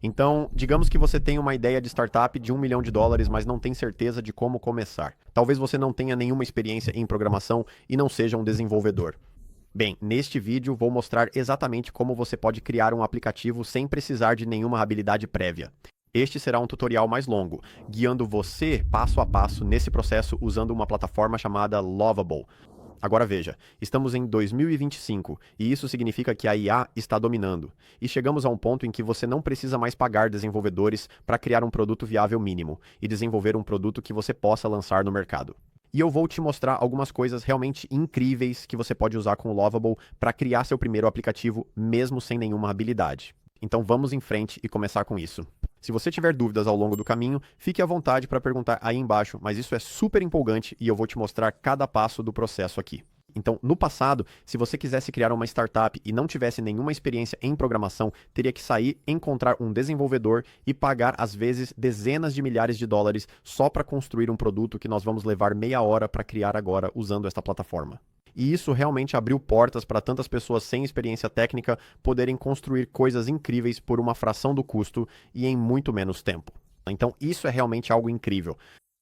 Então, digamos que você tem uma ideia de startup de US$ 1 milhão, mas não tem certeza de como começar. Talvez você não tenha nenhuma experiência em programação e não seja um desenvolvedor. Bem, neste vídeo vou mostrar exatamente como você pode criar um aplicativo sem precisar de nenhuma habilidade prévia. Este será um tutorial mais longo, guiando você passo a passo nesse processo usando uma plataforma chamada Lovable. Agora veja, estamos em 2025 e isso significa que a IA está dominando. E chegamos a um ponto em que você não precisa mais pagar desenvolvedores para criar um produto viável mínimo e desenvolver um produto que você possa lançar no mercado. E eu vou te mostrar algumas coisas realmente incríveis que você pode usar com o Lovable para criar seu primeiro aplicativo mesmo sem nenhuma habilidade. Então vamos em frente e começar com isso. Se você tiver dúvidas ao longo do caminho, fique à vontade para perguntar aí embaixo, mas isso é super empolgante e eu vou te mostrar cada passo do processo aqui. Então, no passado, se você quisesse criar uma startup e não tivesse nenhuma experiência em programação, teria que sair, encontrar um desenvolvedor e pagar, às vezes, dezenas de milhares de dólares só para construir um produto que nós vamos levar meia hora para criar agora usando esta plataforma. E isso realmente abriu portas para tantas pessoas sem experiência técnica poderem construir coisas incríveis por uma fração do custo e em muito menos tempo. Então, isso é realmente algo incrível.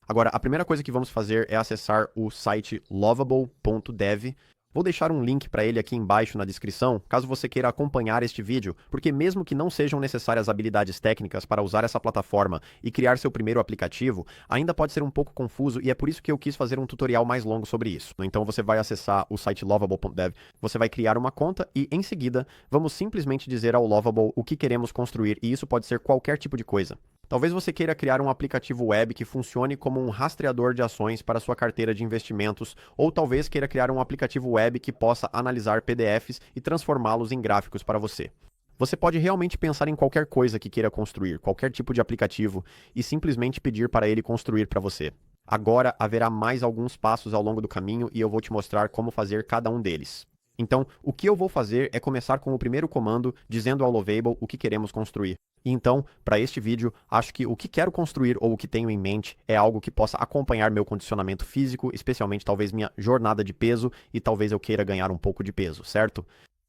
Agora, a primeira coisa que vamos fazer é acessar o site lovable.dev. Vou deixar um link para ele aqui embaixo na descrição, caso você queira acompanhar este vídeo, porque mesmo que não sejam necessárias habilidades técnicas para usar essa plataforma e criar seu primeiro aplicativo, ainda pode ser um pouco confuso e é por isso que eu quis fazer um tutorial mais longo sobre isso. Então você vai acessar o site lovable.dev, você vai criar uma conta e, em seguida, vamos simplesmente dizer ao Lovable o que queremos construir e isso pode ser qualquer tipo de coisa. Talvez você queira criar um aplicativo web que funcione como um rastreador de ações para sua carteira de investimentos, ou talvez queira criar um aplicativo web que possa analisar PDFs e transformá-los em gráficos para você. Você pode realmente pensar em qualquer coisa que queira construir, qualquer tipo de aplicativo, e simplesmente pedir para ele construir para você. Agora haverá mais alguns passos ao longo do caminho e eu vou te mostrar como fazer cada um deles. Então, o que eu vou fazer é começar com o primeiro comando, dizendo ao Lovable o que queremos construir. E então, para este vídeo, acho que o que quero construir ou o que tenho em mente é algo que possa acompanhar meu condicionamento físico, especialmente talvez minha jornada de peso e talvez eu queira ganhar um pouco de peso, certo?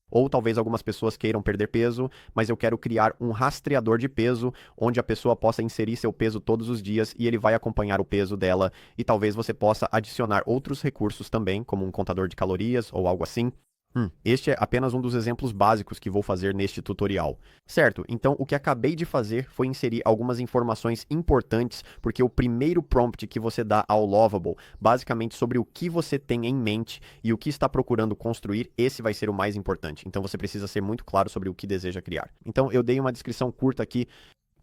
Ou talvez algumas pessoas queiram perder peso, mas eu quero criar um rastreador de peso, onde a pessoa possa inserir seu peso todos os dias e ele vai acompanhar o peso dela. E talvez você possa adicionar outros recursos também, como um contador de calorias ou algo assim. Este é apenas um dos exemplos básicos que vou fazer neste tutorial. Certo, então o que acabei de fazer foi inserir algumas informações importantes, porque o primeiro prompt que você dá ao Lovable, basicamente sobre o que você tem em mente e o que está procurando construir, esse vai ser o mais importante. Então você precisa ser muito claro sobre o que deseja criar. Então eu dei uma descrição curta aqui.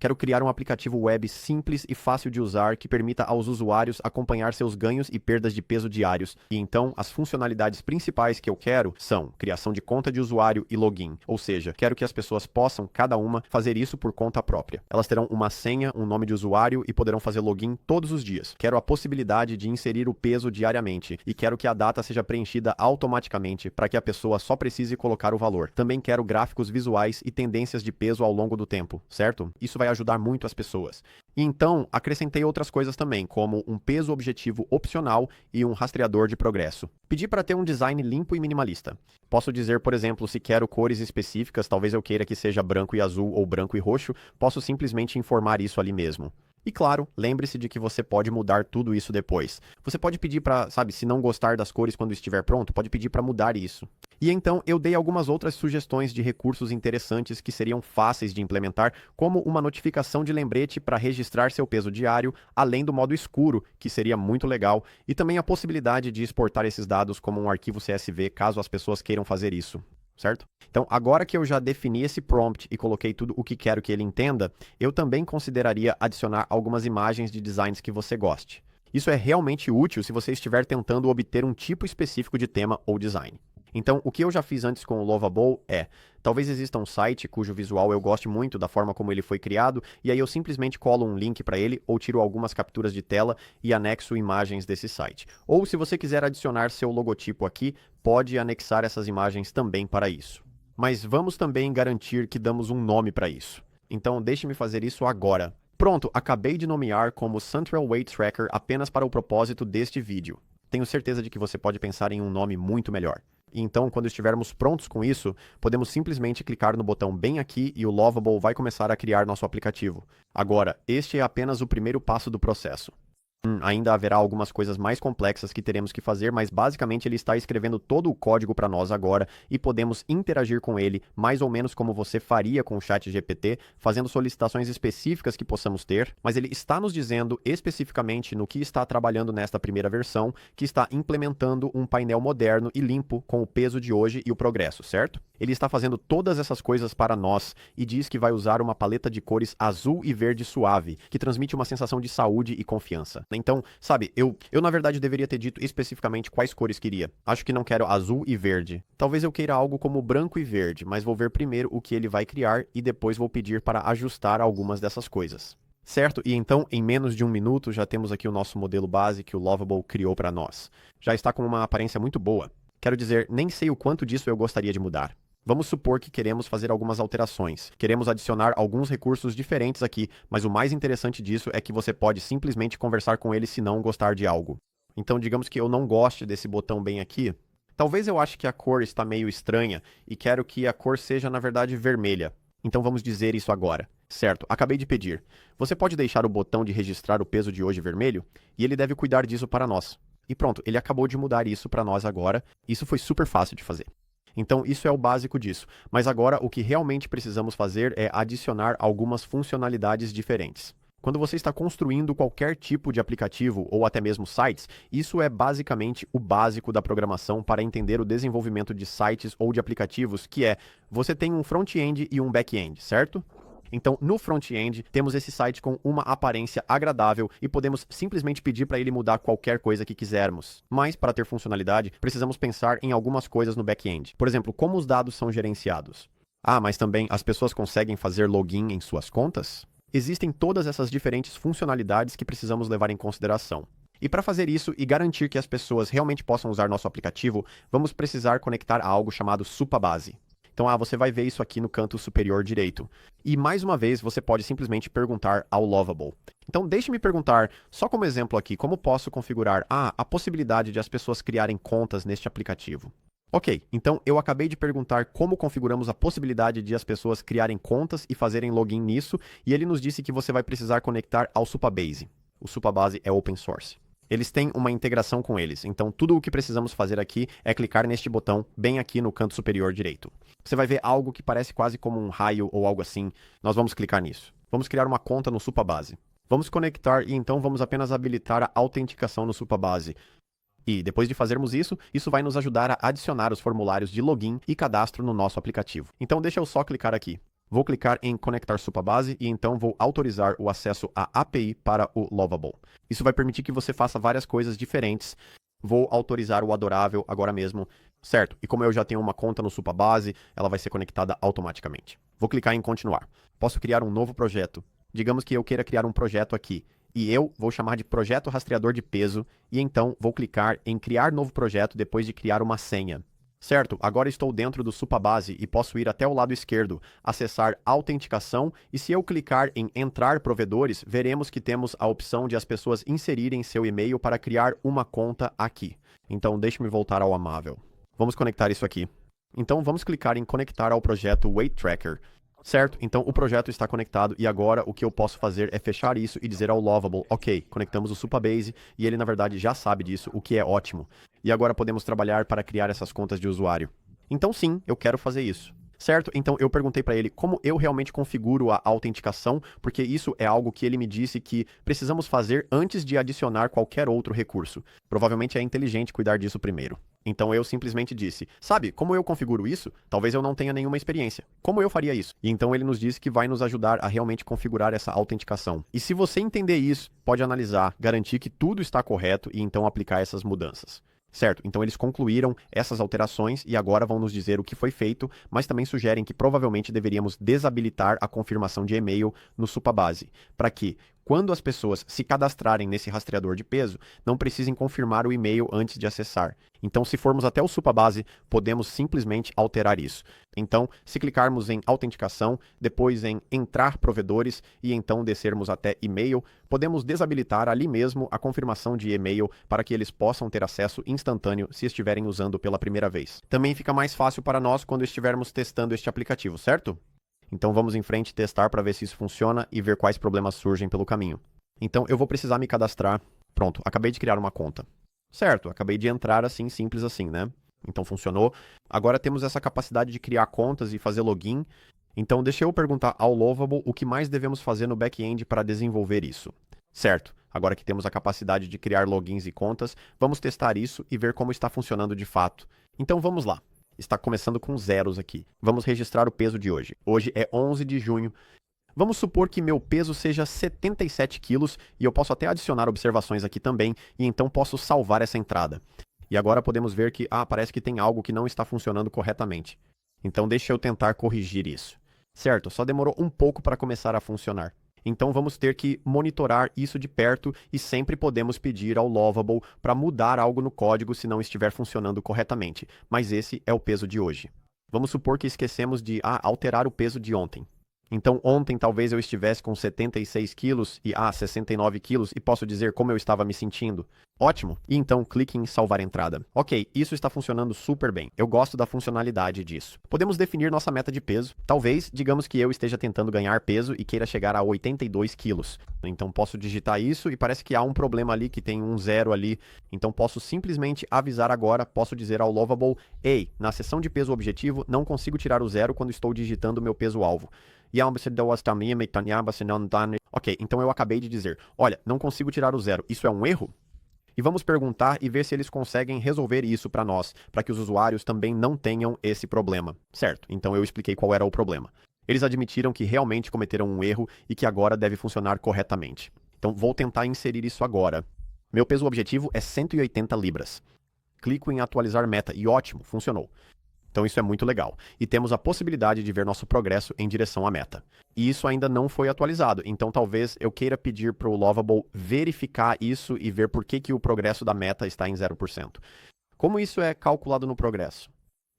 Quero criar um aplicativo web simples e fácil de usar que permita aos usuários acompanhar seus ganhos e perdas de peso diários. E então, as funcionalidades principais que eu quero são criação de conta de usuário e login. Ou seja, quero que as pessoas possam, cada uma, fazer isso por conta própria. Elas terão uma senha, um nome de usuário e poderão fazer login todos os dias. Quero a possibilidade de inserir o peso diariamente e quero que a data seja preenchida automaticamente para que a pessoa só precise colocar o valor. Também quero gráficos visuais e tendências de peso ao longo do tempo, certo? Isso vai ajudar muito as pessoas. E então, acrescentei outras coisas também, como um peso objetivo opcional e um rastreador de progresso. Pedi para ter um design limpo e minimalista. Posso dizer, por exemplo, se quero cores específicas, talvez eu queira que seja branco e azul ou branco e roxo, posso simplesmente informar isso ali mesmo. E claro, lembre-se de que você pode mudar tudo isso depois. Você pode pedir para, se não gostar das cores quando estiver pronto, pode pedir para mudar isso. E então eu dei algumas outras sugestões de recursos interessantes que seriam fáceis de implementar, como uma notificação de lembrete para registrar seu peso diário, além do modo escuro, que seria muito legal, e também a possibilidade de exportar esses dados como um arquivo CSV, caso as pessoas queiram fazer isso. Certo? Então, agora que eu já defini esse prompt e coloquei tudo o que quero que ele entenda, eu também consideraria adicionar algumas imagens de designs que você goste. Isso é realmente útil se você estiver tentando obter um tipo específico de tema ou design. Então, o que eu já fiz antes com o Lovable é, talvez exista um site cujo visual eu goste muito da forma como ele foi criado, e aí eu simplesmente colo um link para ele ou tiro algumas capturas de tela e anexo imagens desse site. Ou se você quiser adicionar seu logotipo aqui, pode anexar essas imagens também para isso. Mas vamos também garantir que damos um nome para isso. Então, deixe-me fazer isso agora. Pronto, acabei de nomear como Central Weight Tracker apenas para o propósito deste vídeo. Tenho certeza de que você pode pensar em um nome muito melhor. E então, quando estivermos prontos com isso, podemos simplesmente clicar no botão bem aqui e o Lovable vai começar a criar nosso aplicativo. Agora, este é apenas o primeiro passo do processo. Ainda haverá algumas coisas mais complexas que teremos que fazer, mas basicamente ele está escrevendo todo o código para nós agora e podemos interagir com ele mais ou menos como você faria com o ChatGPT, fazendo solicitações específicas que possamos ter, mas ele está nos dizendo especificamente no que está trabalhando nesta primeira versão, que está implementando um painel moderno e limpo com o peso de hoje e o progresso, certo? Ele está fazendo todas essas coisas para nós e diz que vai usar uma paleta de cores azul e verde suave, que transmite uma sensação de saúde e confiança. Então, sabe, eu na verdade deveria ter dito especificamente quais cores queria. Acho que não quero azul e verde. Talvez eu queira algo como branco e verde, mas vou ver primeiro o que ele vai criar e depois vou pedir para ajustar algumas dessas coisas. Certo? E então, em menos de 1 minuto, já temos aqui o nosso modelo base que o Lovable criou para nós. Já está com uma aparência muito boa. Quero dizer, nem sei o quanto disso eu gostaria de mudar. Vamos supor que queremos fazer algumas alterações. Queremos adicionar alguns recursos diferentes aqui, mas o mais interessante disso é que você pode simplesmente conversar com ele se não gostar de algo. Então, digamos que eu não goste desse botão bem aqui. Talvez eu ache que a cor está meio estranha e quero que a cor seja, na verdade, vermelha. Então vamos dizer isso agora. Certo, acabei de pedir. Você pode deixar o botão de registrar o peso de hoje vermelho? E ele deve cuidar disso para nós. E pronto, ele acabou de mudar isso para nós agora. Isso foi super fácil de fazer. Então, isso é o básico disso. Mas agora, o que realmente precisamos fazer é adicionar algumas funcionalidades diferentes. Quando você está construindo qualquer tipo de aplicativo ou até mesmo sites, isso é basicamente o básico da programação para entender o desenvolvimento de sites ou de aplicativos, que é, você tem um front-end e um back-end, certo? Então, no front-end, temos esse site com uma aparência agradável e podemos simplesmente pedir para ele mudar qualquer coisa que quisermos. Mas, para ter funcionalidade, precisamos pensar em algumas coisas no back-end. Por exemplo, como os dados são gerenciados. Mas também as pessoas conseguem fazer login em suas contas? Existem todas essas diferentes funcionalidades que precisamos levar em consideração. E para fazer isso e garantir que as pessoas realmente possam usar nosso aplicativo, vamos precisar conectar a algo chamado Supabase. Então, você vai ver isso aqui no canto superior direito. E, mais uma vez, você pode simplesmente perguntar ao Lovable. Então, deixe-me perguntar, só como exemplo aqui, como posso configurar a possibilidade de as pessoas criarem contas neste aplicativo. Ok, então eu acabei de perguntar como configuramos a possibilidade de as pessoas criarem contas e fazerem login nisso, e ele nos disse que você vai precisar conectar ao Supabase. O Supabase é open source. Eles têm uma integração com eles, então tudo o que precisamos fazer aqui é clicar neste botão bem aqui no canto superior direito. Você vai ver algo que parece quase como um raio ou algo assim. Nós vamos clicar nisso. Vamos criar uma conta no Supabase. Vamos conectar e então vamos apenas habilitar a autenticação no Supabase. E depois de fazermos isso, isso vai nos ajudar a adicionar os formulários de login e cadastro no nosso aplicativo. Então deixa eu só clicar aqui. Vou clicar em Conectar Supabase e então vou autorizar o acesso à API para o Lovable. Isso vai permitir que você faça várias coisas diferentes. Vou autorizar o adorável agora mesmo, certo? E como eu já tenho uma conta no Supabase, ela vai ser conectada automaticamente. Vou clicar em Continuar. Posso criar um novo projeto. Digamos que eu queira criar um projeto aqui. E eu vou chamar de Projeto Rastreador de Peso. E então vou clicar em Criar Novo Projeto depois de criar uma senha. Certo, agora estou dentro do Supabase e posso ir até o lado esquerdo, acessar Autenticação e se eu clicar em Entrar Provedores, veremos que temos a opção de as pessoas inserirem seu e-mail para criar uma conta aqui. Então deixe-me voltar ao amável. Vamos conectar isso aqui. Então vamos clicar em Conectar ao projeto Weight Tracker. Certo, então o projeto está conectado e agora o que eu posso fazer é fechar isso e dizer ao Lovable, ok, conectamos o Supabase e ele na verdade já sabe disso, o que é ótimo. E agora podemos trabalhar para criar essas contas de usuário. Então sim, eu quero fazer isso. Certo? Então eu perguntei para ele como eu realmente configuro a autenticação, porque isso é algo que ele me disse que precisamos fazer antes de adicionar qualquer outro recurso. Provavelmente é inteligente cuidar disso primeiro. Então eu simplesmente disse, sabe, como eu configuro isso? Talvez eu não tenha nenhuma experiência. Como eu faria isso? E então ele nos disse que vai nos ajudar a realmente configurar essa autenticação. E se você entender isso, pode analisar, garantir que tudo está correto e então aplicar essas mudanças. Certo, então eles concluíram essas alterações e agora vão nos dizer o que foi feito, mas também sugerem que provavelmente deveríamos desabilitar a confirmação de e-mail no Supabase, para que, Quando as pessoas se cadastrarem nesse rastreador de peso, não precisem confirmar o e-mail antes de acessar. Então, se formos até o Supabase, podemos simplesmente alterar isso. Então, se clicarmos em autenticação, depois em entrar provedores e então descermos até e-mail, podemos desabilitar ali mesmo a confirmação de e-mail para que eles possam ter acesso instantâneo se estiverem usando pela primeira vez. Também fica mais fácil para nós quando estivermos testando este aplicativo, certo? Então vamos em frente testar para ver se isso funciona e ver quais problemas surgem pelo caminho. Então eu vou precisar me cadastrar. Pronto, acabei de criar uma conta. Certo, acabei de entrar assim, simples assim, né? Então funcionou. Agora temos essa capacidade de criar contas e fazer login. Então deixa eu perguntar ao Lovable o que mais devemos fazer no back-end para desenvolver isso. Certo, agora que temos a capacidade de criar logins e contas, vamos testar isso e ver como está funcionando de fato. Então vamos lá. Está começando com zeros aqui. Vamos registrar o peso de hoje. Hoje é 11 de junho. Vamos supor que meu peso seja 77 quilos e eu posso até adicionar observações aqui também e então posso salvar essa entrada. E agora podemos ver que, parece que tem algo que não está funcionando corretamente. Então deixa eu tentar corrigir isso. Certo, só demorou um pouco para começar a funcionar. Então vamos ter que monitorar isso de perto e sempre podemos pedir ao Lovable para mudar algo no código se não estiver funcionando corretamente. Mas esse é o peso de hoje. Vamos supor que esquecemos de alterar o peso de ontem. Então ontem talvez eu estivesse com 76 quilos e 69 quilos e posso dizer como eu estava me sentindo. Ótimo! E então clique em salvar entrada. Ok, isso está funcionando super bem. Eu gosto da funcionalidade disso. Podemos definir nossa meta de peso. Talvez, digamos que eu esteja tentando ganhar peso e queira chegar a 82 quilos. Então posso digitar isso e parece que há um problema ali, que tem um zero ali. Então posso simplesmente avisar agora, posso dizer ao Lovable, ei, na seção de peso objetivo não consigo tirar o zero quando estou digitando o meu peso-alvo. Ok, então eu acabei de dizer, olha, não consigo tirar o zero, isso é um erro? E vamos perguntar e ver se eles conseguem resolver isso para nós, para que os usuários também não tenham esse problema. Certo, então eu expliquei qual era o problema. Eles admitiram que realmente cometeram um erro e que agora deve funcionar corretamente. Então vou tentar inserir isso agora. Meu peso objetivo é 180 libras. Clico em atualizar meta e ótimo, funcionou. Então isso é muito legal. E temos a possibilidade de ver nosso progresso em direção à meta. E isso ainda não foi atualizado, então talvez eu queira pedir para o Lovable verificar isso e ver por que o progresso da meta está em 0%. Como isso é calculado no progresso?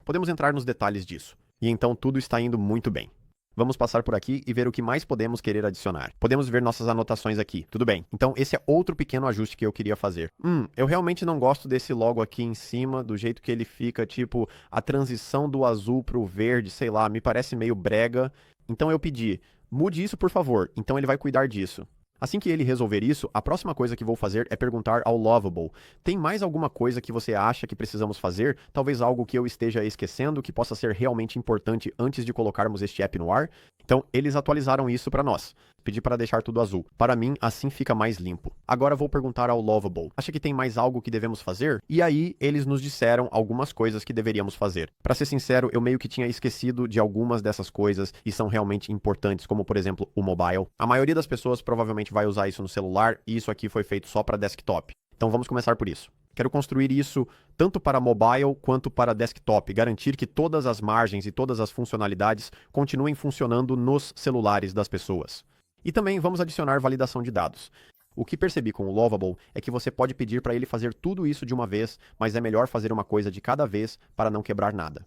Podemos entrar nos detalhes disso. E então tudo está indo muito bem. Vamos passar por aqui e ver o que mais podemos querer adicionar. Podemos ver nossas anotações aqui. Tudo bem. Então esse é outro pequeno ajuste que eu queria fazer. Eu realmente não gosto desse logo aqui em cima, do jeito que ele fica, tipo, a transição do azul pro verde, sei lá, me parece meio brega. Então eu pedi, mude isso por favor. Então ele vai cuidar disso. Assim que ele resolver isso, a próxima coisa que vou fazer é perguntar ao Lovable, tem mais alguma coisa que você acha que precisamos fazer? Talvez algo que eu esteja esquecendo que possa ser realmente importante antes de colocarmos este app no ar? Então, eles atualizaram isso para nós. Pedi para deixar tudo azul. Para mim, assim fica mais limpo. Agora vou perguntar ao Lovable, acha que tem mais algo que devemos fazer? E aí, eles nos disseram algumas coisas que deveríamos fazer. Para ser sincero, eu meio que tinha esquecido de algumas dessas coisas e são realmente importantes, como por exemplo, o mobile. A maioria das pessoas provavelmente vai usar isso no celular e isso aqui foi feito só para desktop. Então vamos começar por isso. Quero construir isso tanto para mobile quanto para desktop, garantir que todas as margens e todas as funcionalidades continuem funcionando nos celulares das pessoas. E também vamos adicionar validação de dados. O que percebi com o Lovable é que você pode pedir para ele fazer tudo isso de uma vez, mas é melhor fazer uma coisa de cada vez para não quebrar nada.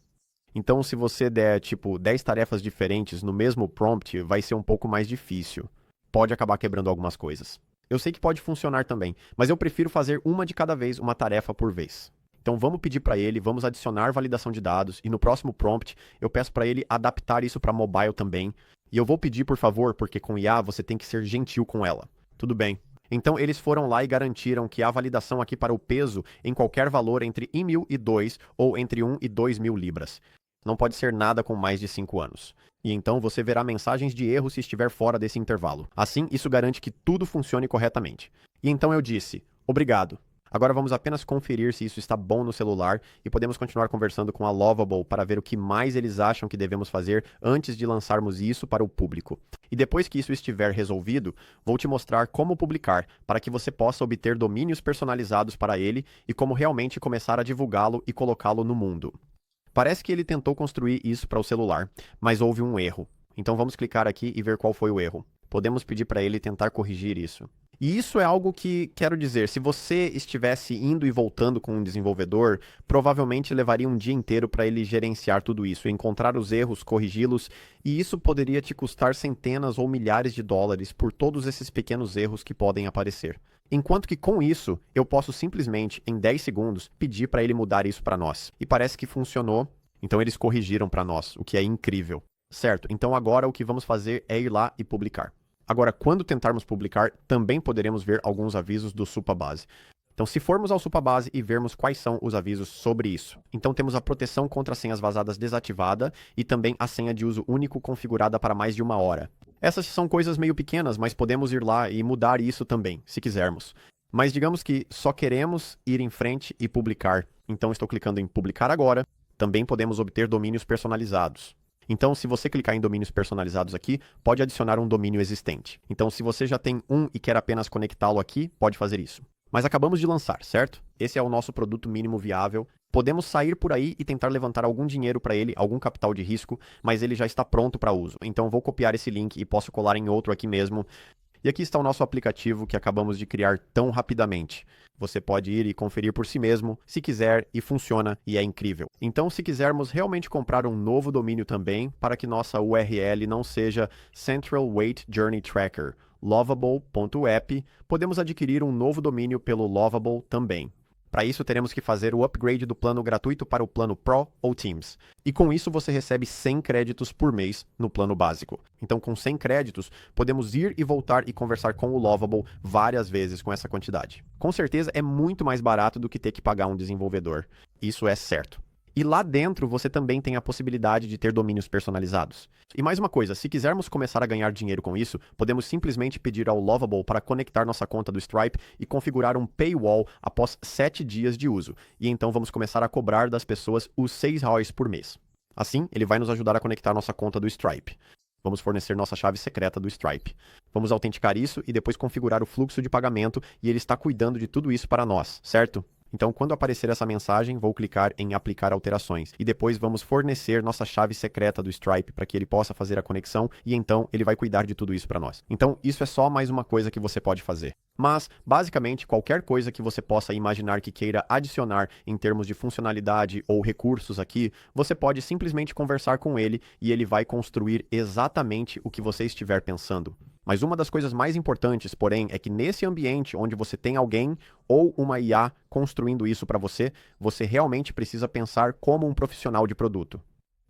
Então, se você der, 10 tarefas diferentes no mesmo prompt, vai ser um pouco mais difícil. Pode acabar quebrando algumas coisas. Eu sei que pode funcionar também, mas eu prefiro fazer uma de cada vez, uma tarefa por vez. Então vamos pedir para ele, vamos adicionar validação de dados e no próximo prompt eu peço para ele adaptar isso para mobile também. E eu vou pedir por favor, porque com IA você tem que ser gentil com ela. Tudo bem. Então eles foram lá e garantiram que há validação aqui para o peso em qualquer valor entre 1.000 e 2 ou entre 1 e 2.000 libras. Não pode ser nada com mais de 5 anos. E então você verá mensagens de erro se estiver fora desse intervalo. Assim, isso garante que tudo funcione corretamente. E então eu disse, obrigado. Agora vamos apenas conferir se isso está bom no celular e podemos continuar conversando com a Lovable para ver o que mais eles acham que devemos fazer antes de lançarmos isso para o público. E depois que isso estiver resolvido, vou te mostrar como publicar, para que você possa obter domínios personalizados para ele e como realmente começar a divulgá-lo e colocá-lo no mundo. Parece que ele tentou construir isso para o celular, mas houve um erro. Então vamos clicar aqui e ver qual foi o erro. Podemos pedir para ele tentar corrigir isso. E isso é algo que, quero dizer, se você estivesse indo e voltando com um desenvolvedor, provavelmente levaria um dia inteiro para ele gerenciar tudo isso, encontrar os erros, corrigi-los, e isso poderia te custar centenas ou milhares de dólares por todos esses pequenos erros que podem aparecer. Enquanto que com isso, eu posso simplesmente, em 10 segundos, pedir para ele mudar isso para nós. E parece que funcionou, então eles corrigiram para nós, o que é incrível. Certo, então agora o que vamos fazer é ir lá e publicar. Agora, quando tentarmos publicar, também poderemos ver alguns avisos do Supabase. Então, se formos ao Supabase e vermos quais são os avisos sobre isso. Então, temos a proteção contra senhas vazadas desativada e também a senha de uso único configurada para mais de 1 hora. Essas são coisas meio pequenas, mas podemos ir lá e mudar isso também, se quisermos. Mas digamos que só queremos ir em frente e publicar. Então, estou clicando em publicar agora. Também podemos obter domínios personalizados. Então, se você clicar em domínios personalizados aqui, pode adicionar um domínio existente. Então, se você já tem um e quer apenas conectá-lo aqui, pode fazer isso. Mas acabamos de lançar, certo? Esse é o nosso produto mínimo viável. Podemos sair por aí e tentar levantar algum dinheiro para ele, algum capital de risco, mas ele já está pronto para uso. Então, vou copiar esse link e posso colar em outro aqui mesmo. E aqui está o nosso aplicativo que acabamos de criar tão rapidamente. Você pode ir e conferir por si mesmo, se quiser, e funciona e é incrível. Então, se quisermos realmente comprar um novo domínio também, para que nossa URL não seja Central Weight Journey Tracker, lovable.app, podemos adquirir um novo domínio pelo Lovable também. Para isso, teremos que fazer o upgrade do plano gratuito para o plano Pro ou Teams. E com isso, você recebe 100 créditos por mês no plano básico. Então, com 100 créditos, podemos ir e voltar e conversar com o Lovable várias vezes com essa quantidade. Com certeza, é muito mais barato do que ter que pagar um desenvolvedor. Isso é certo. E lá dentro você também tem a possibilidade de ter domínios personalizados. E mais uma coisa, se quisermos começar a ganhar dinheiro com isso, podemos simplesmente pedir ao Lovable para conectar nossa conta do Stripe e configurar um paywall após 7 dias de uso. E então vamos começar a cobrar das pessoas os R$6 por mês. Assim, ele vai nos ajudar a conectar nossa conta do Stripe. Vamos fornecer nossa chave secreta do Stripe. Vamos autenticar isso e depois configurar o fluxo de pagamento e ele está cuidando de tudo isso para nós, certo? Então, quando aparecer essa mensagem, vou clicar em aplicar alterações e depois vamos fornecer nossa chave secreta do Stripe para que ele possa fazer a conexão e então ele vai cuidar de tudo isso para nós. Então, isso é só mais uma coisa que você pode fazer. Mas, basicamente, qualquer coisa que você possa imaginar que queira adicionar em termos de funcionalidade ou recursos aqui, você pode simplesmente conversar com ele e ele vai construir exatamente o que você estiver pensando. Mas uma das coisas mais importantes, porém, é que nesse ambiente onde você tem alguém ou uma IA construindo isso para você, você realmente precisa pensar como um profissional de produto.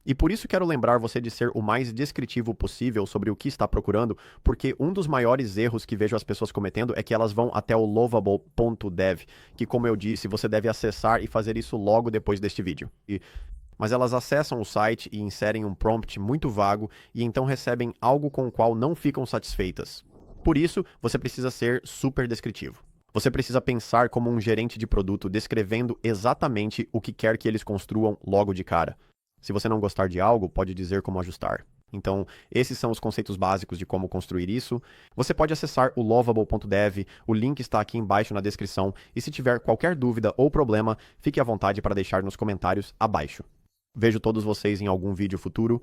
E por isso quero lembrar você de ser o mais descritivo possível sobre o que está procurando, porque um dos maiores erros que vejo as pessoas cometendo é que elas vão até o lovable.dev, que, como eu disse, você deve acessar e fazer isso logo depois deste vídeo. Mas elas acessam o site e inserem um prompt muito vago e então recebem algo com o qual não ficam satisfeitas. Por isso, você precisa ser super descritivo. Você precisa pensar como um gerente de produto descrevendo exatamente o que quer que eles construam logo de cara. Se você não gostar de algo, pode dizer como ajustar. Então, esses são os conceitos básicos de como construir isso. Você pode acessar o lovable.dev, o link está aqui embaixo na descrição, e se tiver qualquer dúvida ou problema, fique à vontade para deixar nos comentários abaixo. Vejo todos vocês em algum vídeo futuro.